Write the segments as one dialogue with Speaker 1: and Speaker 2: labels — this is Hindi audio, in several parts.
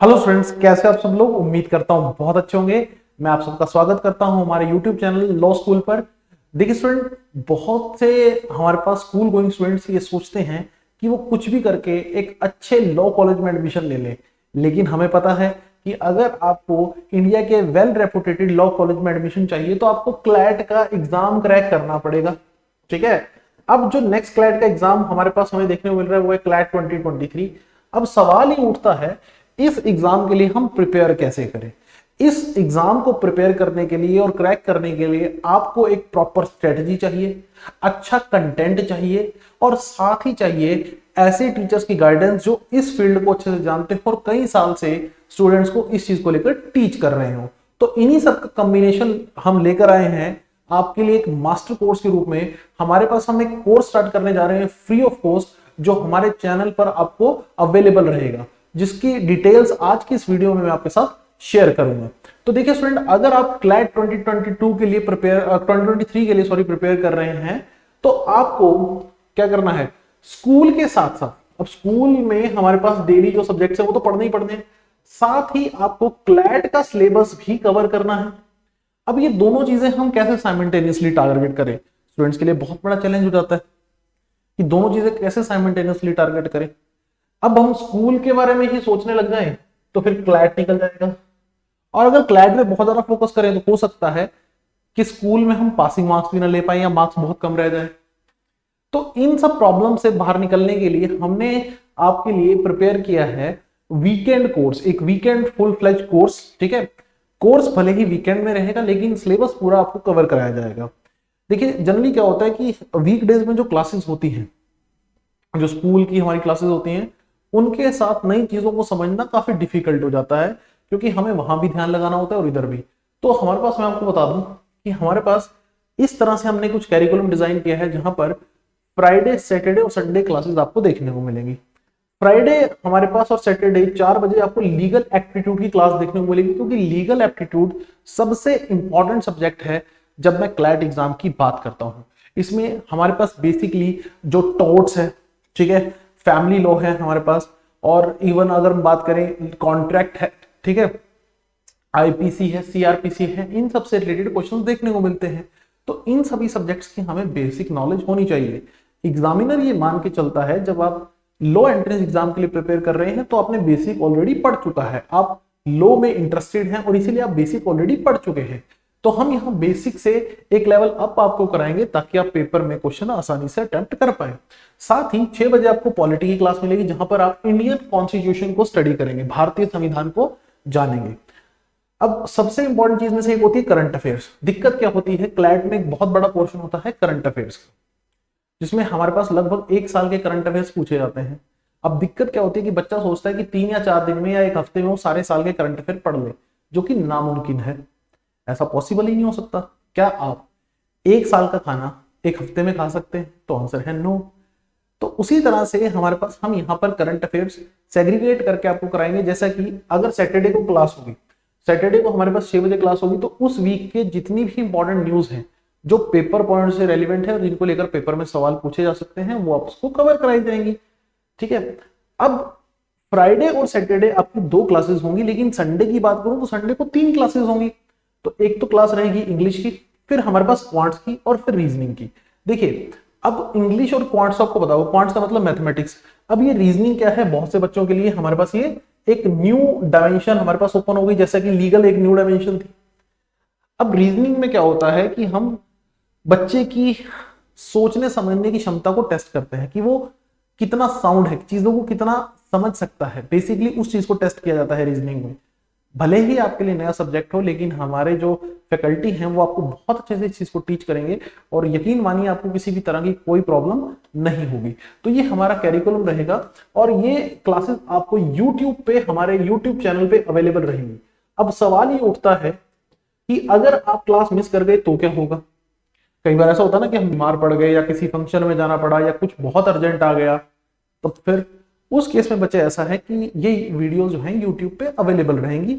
Speaker 1: हेलो फ्रेंड्स, कैसे आप सब लोग। उम्मीद करता हूँ बहुत अच्छे होंगे। मैं आप सबका स्वागत करता हूँ हमारे यूट्यूब चैनल लॉ स्कूल पर। देखिए स्टूडेंट, बहुत से हमारे पास स्कूल गोइंग स्टूडेंट्स ये सोचते हैं कि वो कुछ भी करके एक अच्छे लॉ कॉलेज में एडमिशन ले लें, लेकिन हमें पता है कि अगर आपको इंडिया के वेल रेपुटेटेड लॉ कॉलेज में एडमिशन चाहिए तो आपको क्लैट का एग्जाम क्रैक करना पड़ेगा। ठीक है। अब जो नेक्स्ट क्लैट का एग्जाम हमारे पास हमें देखने को मिल रहा है वो है क्लैट 2023। अब सवाल ही उठता है, इस एग्जाम के लिए हम प्रिपेयर कैसे करें। इस एग्जाम को प्रिपेयर करने के लिए और क्रैक करने के लिए आपको एक प्रॉपर स्ट्रेटजी चाहिए, अच्छा कंटेंट चाहिए और साथ ही चाहिए ऐसे टीचर्स की गाइडेंस जो इस फील्ड को अच्छे से जानते हो और कई साल से स्टूडेंट्स को इस चीज को लेकर टीच कर रहे हो। तो इन्हीं सब का कॉम्बिनेशन हम लेकर आए हैं आपके लिए एक मास्टर कोर्स के रूप में। हमारे पास हम एक कोर्स स्टार्ट करने जा रहे हैं फ्री ऑफ कॉस्ट, जो हमारे चैनल पर आपको अवेलेबल रहेगा, जिसकी डिटेल्स आज की इस वीडियो में मैं आपके साथ शेयर करूंगा। तो देखिए स्टूडेंट, अगर आप क्लैट 2022 के लिए 2023 के लिए प्रिपेयर कर रहे हैं तो आपको क्या करना है, स्कूल के साथ साथ, अब स्कूल में हमारे पास डेली जो सब्जेक्ट्स है वो तो पढ़ने ही पढ़ने हैं, साथ ही आपको क्लैट का सिलेबस भी कवर करना है। अब ये दोनों चीजें हम कैसे साइमल्टेनियसली टारगेट करें, स्टूडेंट्स के लिए बहुत बड़ा चैलेंज हो जाता है कि दोनों चीजें कैसे साइमल्टेनियसली टारगेट करें। अब हम स्कूल के बारे में ही सोचने लग जाएं तो फिर क्लैट निकल जाएगा, और अगर क्लैट में बहुत ज्यादा फोकस करें तो हो सकता है कि स्कूल में हम पासिंग मार्क्स भी ना ले पाए या मार्क्स बहुत कम रह जाए। तो इन सब प्रॉब्लम से बाहर निकलने के लिए हमने आपके लिए प्रिपेयर किया है वीकेंड कोर्स, एक वीकेंड फुल फ्लेज कोर्स। ठीक है, कोर्स भले ही वीकेंड में रहेगा लेकिन सिलेबस पूरा आपको कवर कराया जाएगा। देखिए जनरली क्या होता है कि वीकडेज में जो क्लासेस होती हैं, जो स्कूल की हमारी क्लासेस होती हैं, उनके साथ नई चीजों को समझना काफी डिफिकल्ट हो जाता है, क्योंकि हमें वहां भी ध्यान लगाना होता है और इधर भी। तो हमारे पास, मैं आपको बता दूं कि हमारे पास इस तरह से हमने कुछ कैरिकुलम डिजाइन किया है जहां पर फ्राइडे, सैटरडे और संडे क्लासेस आपको देखने को मिलेंगी। फ्राइडे हमारे पास और सैटरडे 4 बजे आपको लीगल एप्टीट्यूड की क्लास देखने को मिलेगी, क्योंकि लीगल एप्टीट्यूड सबसे इंपॉर्टेंट सब्जेक्ट है जब मैं क्लैट एग्जाम की बात करता हूं। इसमें हमारे पास बेसिकली जो टॉर्ट्स है, ठीक है, फैमिली लॉ है हमारे पास, और इवन अगर हम बात करें कॉन्ट्रैक्ट है, ठीक है, आईपीसी है, सीआरपीसी है, इन सब से रिलेटेड क्वेश्चंस देखने को मिलते हैं। तो इन सभी सब्जेक्ट्स की हमें बेसिक नॉलेज होनी चाहिए। एग्जामिनर ये मान के चलता है जब आप लो एंट्रेंस एग्जाम के लिए प्रिपेयर कर रहे हैं तो आपने बेसिक ऑलरेडी पढ़ चुका है, आप लो में इंटरेस्टेड हैं और इसीलिए आप बेसिक ऑलरेडी पढ़ चुके हैं। तो हम यहाँ बेसिक से एक लेवल अप आपको कराएंगे ताकि आप पेपर में क्वेश्चन आसानी से अटेम्प्ट कर पाए। साथ ही 6 बजे आपको पॉलिटी की क्लास मिलेगी जहां पर आप इंडियन कॉन्स्टिट्यूशन को स्टडी करेंगे, भारतीय संविधान को जानेंगे। अब सबसे इंपॉर्टेंट चीज में से एक होती है करंट अफेयर्स। दिक्कत क्या होती है, क्लैट में एक बहुत बड़ा पोर्शन होता है करंट अफेयर्स का, जिसमें हमारे पास लगभग 1 साल के करंट अफेयर्स पूछे जाते हैं। अब दिक्कत क्या होती है कि बच्चा सोचता है कि 3 या 4 दिन में या 1 हफ्ते में वो सारे साल के करंट अफेयर पढ़ ले, जो कि नामुमकिन है। ऐसा पॉसिबल ही नहीं हो सकता। क्या आप 1 साल का खाना 1 हफ्ते में खा सकते हैं? तो आंसर है नो। तो उसी तरह से हमारे पास हम यहाँ पर करंट अफेयर्स सेग्रीगेट करके आपको कराएंगे। जैसा कि अगर सैटरडे को क्लास होगी, सैटरडे को हमारे पास 6 बजे क्लास होगी, तो उस वीक के जितनी भी इंपॉर्टेंट न्यूज हैं जो पेपर पॉइंट से रेलिवेंट है और जिनको लेकर पेपर में सवाल पूछे जा सकते हैं, वो आपको कवर कराई जाएंगी। ठीक है। अब फ्राइडे और सैटरडे आपकी 2 क्लासेस होंगी, लेकिन संडे की बात करूं तो संडे को 3 क्लासेस होंगी। तो एक तो क्लास रहेगी इंग्लिश की, फिर हमारे पास क्वांट्स की और फिर रीजनिंग की। देखिए अब इंग्लिश और क्वांट्स आपको बताओ, क्वांट्स का मतलब मैथमेटिक्स। अब ये रीजनिंग क्या है, बहुत से बच्चों के लिए हमारे पास ये एक न्यू डायमेंशन हमारे पास ओपन हो गई, जैसा कि लीगल एक न्यू डायमेंशन थी। अब रीजनिंग में क्या होता है कि हम बच्चे की सोचने समझने की क्षमता को टेस्ट करते हैं कि वो कितना साउंड है, चीजों को कितना समझ सकता है। बेसिकली उस चीज को टेस्ट किया जाता है रीजनिंग में। भले ही आपके लिए नया सब्जेक्ट हो, लेकिन हमारे जो फैकल्टी हैं वो आपको बहुत अच्छे से इस चीज को टीच करेंगे और यकीन मानिए आपको किसी भी तरह की कोई प्रॉब्लम नहीं होगी। तो ये हमारा कैरिकुलम रहेगा और ये क्लासेस आपको यूट्यूब पे, हमारे यूट्यूब चैनल पे अवेलेबल रहेंगी। अब सवाल ये उठता है कि अगर आप क्लास मिस कर गए तो क्या होगा। कई बार ऐसा होता है ना कि हम बीमार पड़ गए या किसी फंक्शन में जाना पड़ा या कुछ बहुत अर्जेंट आ गया, तो फिर उस केस में बच्चे ऐसा है कि ये वीडियो जो है यूट्यूब पे अवेलेबल रहेंगी।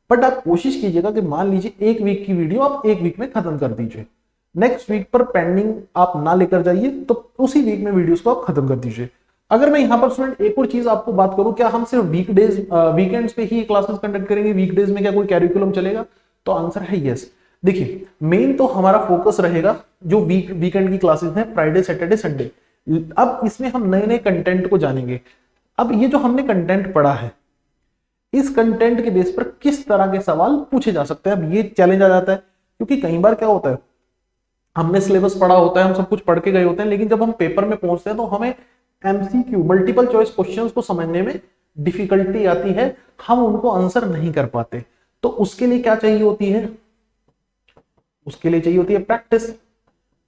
Speaker 1: बट आप कोशिश कीजिएगा कि मान लीजिए 1 वीक की वीडियो आप 1 वीक में खत्म कर दीजिए, नेक्स्ट वीक पर पेंडिंग आप ना लेकर जाइए, तो उसी वीक में वीडियोस को आप खत्म कर दीजिए। अगर मैं यहाँ पर स्टूडेंट एक और चीज आपको बात करूं, क्या हम सिर्फ वीकेंड्स पे ही क्लासेस कंडक्ट करेंगे, वीकडेज में क्या कोई कैरिकुलम चलेगा? तो आंसर है यस। देखिए मेन तो हमारा फोकस रहेगा जो वीकेंड की क्लासेस हैं, फ्राइडे सैटरडे संडे। अब इसमें हम नए नए कंटेंट को जानेंगे। अब ये जो हमने कंटेंट पढ़ा है, इस कंटेंट के बेस पर किस तरह के सवाल पूछे जा सकते हैं, अब ये चैलेंज आ जाता है। क्योंकि कई बार क्या होता है, हमने सिलेबस पढ़ा होता है, हम सब कुछ पढ़ के गए होते हैं, लेकिन जब हम पेपर में पहुंचते हैं तो हमें एमसीक्यू मल्टीपल चॉइस क्वेश्चंस को समझने में डिफिकल्टी आती है, हम उनको आंसर नहीं कर पाते। तो उसके लिए क्या चाहिए होती है? उसके लिए चाहिए होती है प्रैक्टिस।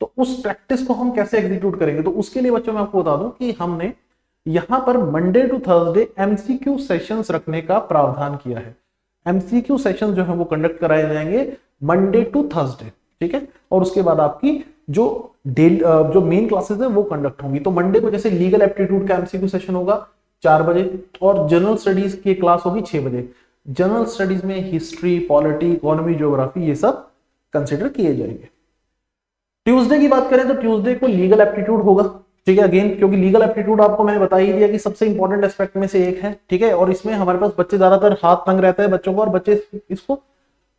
Speaker 1: तो उस प्रैक्टिस को हम कैसे एग्जीक्यूट करेंगे? तो उसके लिए बच्चों मैं आपको बता दूं कि हमने यहां पर Monday to Thursday MCQ sessions रखने का प्रावधान किया है। एमसीक्यू सेशन जो है वो कंडक्ट कराए जाएंगे मंडे टू थर्सडे, ठीक है। और उसके बाद आपकी जो मेन क्लासेस है वो कंडक्ट होंगी। तो मंडे को जैसे लीगल एप्टीट्यूड का एमसीक्यू सेशन होगा 4 बजे, और जनरल स्टडीज की क्लास होगी 6 बजे। जनरल स्टडीज में हिस्ट्री, पॉलिटी, इकोनॉमी, ज्योग्राफी ये सब कंसिडर किए जाएंगे। ट्यूसडे की बात करें तो ट्यूसडे को लीगल एप्टीट्यूड होगा, ठीक है। अगेन क्योंकि लीगल एप्टीट्यूड आपको मैंने बता ही दिया कि सबसे इंपॉर्टेंट एस्पेक्ट में से एक है, ठीक है। और इसमें हमारे पास बच्चे ज्यादातर हाथ तंग रहता है बच्चों को, और बच्चे इसको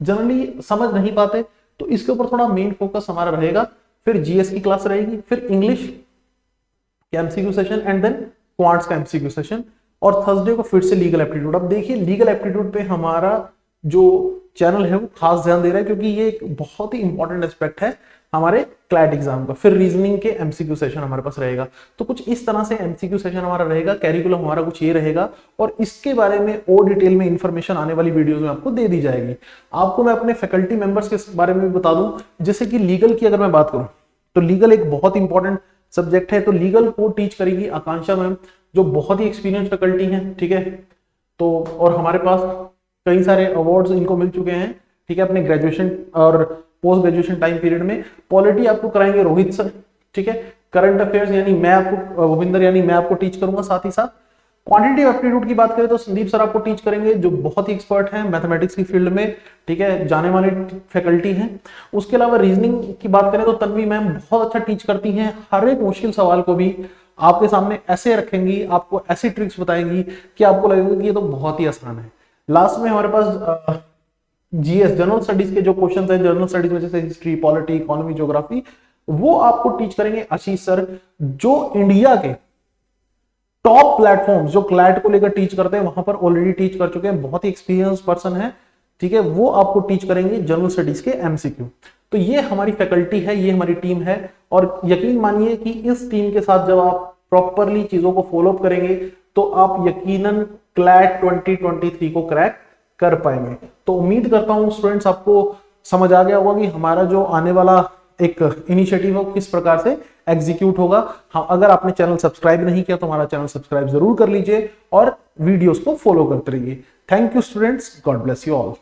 Speaker 1: जनरली समझ नहीं पाते, तो इसके ऊपर थोड़ा मेन फोकस हमारा रहेगा। फिर जीएस की क्लास रहेगी, फिर इंग्लिश का MCQ session, and then quants का एमसीक्यू सेशन, और थर्सडे को फिर से लीगल एप्टीट्यूड। अब देखिए लीगल एप्टीट्यूड पे हमारा जो चैनल है वो खास ध्यान दे रहा है, क्योंकि ये एक बहुत ही इंपॉर्टेंट एस्पेक्ट है हमारे क्लैट एग्जाम का। फिर रीजनिंग के एमसीक्यू सेशन हमारे पास रहेगा। तो कुछ इस तरह से एमसीक्यू सेशन हमारा रहेगा, कैरिकुलम हमारा कुछ ये रहेगा, और इसके बारे में और डिटेल में इंफॉर्मेशन आने वाली वीडियोस में आपको दे दी जाएगी। आपको मैं अपने फैकल्टी मेंबर्स के बारे में भी बता दूं, जैसे कि लीगल की अगर मैं बात करूं तो लीगल एक बहुत इंपॉर्टेंट सब्जेक्ट है। तो लीगल को टीच करेगी आकांक्षा मैम, जो बहुत ही एक्सपीरियंस फैकल्टी है, ठीक है। तो और हमारे पास कई सारे अवार्ड्स इनको मिल चुके हैं, ठीक है, अपने ग्रेजुएशन और पोस्ट ग्रेजुएशन टाइम पीरियड में। पॉलिटी आपको कराएंगे रोहित सर, ठीक है। करंट अफेयर्स यानी मैं आपको भूपिंदर यानी मैं आपको टीच करूंगा। साथ ही साथ क्वांटिटेटिव एप्टीट्यूड की बात करें तो संदीप सर आपको टीच करेंगे, जो बहुत ही एक्सपर्ट हैं मैथमेटिक्स की फील्ड में, ठीक है, जाने माने फैकल्टी हैं। उसके अलावा रीजनिंग की बात करें तो तन्वी मैम बहुत अच्छा टीच करती हैं। हर एक मुश्किल सवाल को भी आपके सामने ऐसे रखेंगी, आपको ऐसी ट्रिक्स बताएंगी कि आपको लगेगा कि ये तो बहुत ही आसान है। लास्ट में हमारे पास जीएस जनरल स्टडीज के जो क्वेश्चंस हैं, जनरल स्टडीज में जैसे हिस्ट्री, पॉलिटी, इकोनॉमी, ज्योग्राफी, वो आपको टीच करेंगे आशीष सर, जो इंडिया के टॉप प्लेटफॉर्म्स जो क्लैट को लेकर टीच करते हैं वहां पर ऑलरेडी टीच कर चुके हैं, बहुत ही एक्सपीरियंस पर्सन है, ठीक है। वो आपको टीच करेंगे जनरल स्टडीज के एमसीक्यू। तो ये हमारी फैकल्टी है, ये हमारी टीम है, और यकीन मानिए कि इस टीम के साथ जब आप प्रॉपरली चीजों को फॉलो अप करेंगे तो आप यकीनन क्लैट 2023 को क्रैक कर पाएंगे। तो उम्मीद करता हूं स्टूडेंट्स आपको समझ आ गया होगा कि हमारा जो आने वाला एक इनिशिएटिव है वो किस प्रकार से एग्जीक्यूट होगा। हाँ, अगर आपने चैनल सब्सक्राइब नहीं किया तो हमारा चैनल सब्सक्राइब जरूर कर लीजिए और वीडियोस को फॉलो करते रहिए। Thank you students, God bless you all.